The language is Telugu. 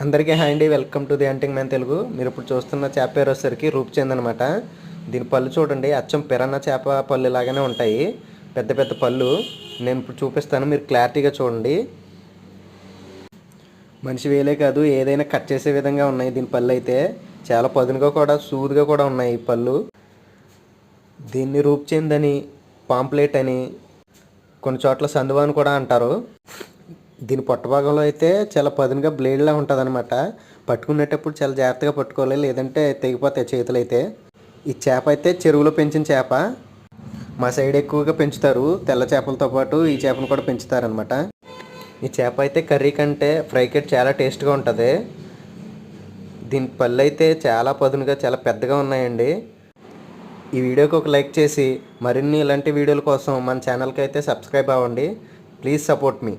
అందరికీ హాయ్ అండి, welcome to the hunting man Telugu. మీరు ఇప్పుడు చూస్తున్న చేప పేరు వచ్చేసరికి రూప్చంద్ అనమాట. దీని పళ్ళు చూడండి, అచ్చం పిరానా చేప పళ్ళు లాగానే ఉంటాయి. పెద్ద పెద్ద పళ్ళు. నేను ఇప్పుడు చూపిస్తాను, మీరు క్లారిటీగా చూడండి. మనిషి వేలే కాదు, ఏదైనా కట్ చేసే విధంగా ఉన్నాయి దీని పళ్ళు అయితే. చాలా పదునుగా కూడా సూదిగా కూడా ఉన్నాయి ఈ పళ్ళు. దీన్ని రూప్చంద్ అని, పాంప్లెట్ అని, కొన్ని చోట్ల సందువా అని కూడా అంటారు. దీని పొట్ట భాగంలో అయితే చాలా పదునుగా బ్లేడ్లా ఉంటుంది అనమాట. పట్టుకునేటప్పుడు చాలా జాగ్రత్తగా పట్టుకోవాలి, లేదంటే తెగిపోతాయి చేతులు అయితే. ఈ చేప అయితే చెరువులో పెంచిన చేప. మా సైడ్ ఎక్కువగా పెంచుతారు, తెల్ల చేపలతో పాటు ఈ చేపను కూడా పెంచుతారనమాట. ఈ చేప అయితే కర్రీ కంటే ఫ్రై కట్ చాలా టేస్ట్గా ఉంటుంది. దీని పళ్ళు అయితే చాలా పదునుగా చాలా పెద్దగా ఉన్నాయండి. ఈ వీడియోకి ఒక లైక్ చేసి మరిన్ని ఇలాంటి వీడియోల కోసం మన ఛానల్కి అయితే సబ్స్క్రైబ్ అవ్వండి. Please support me.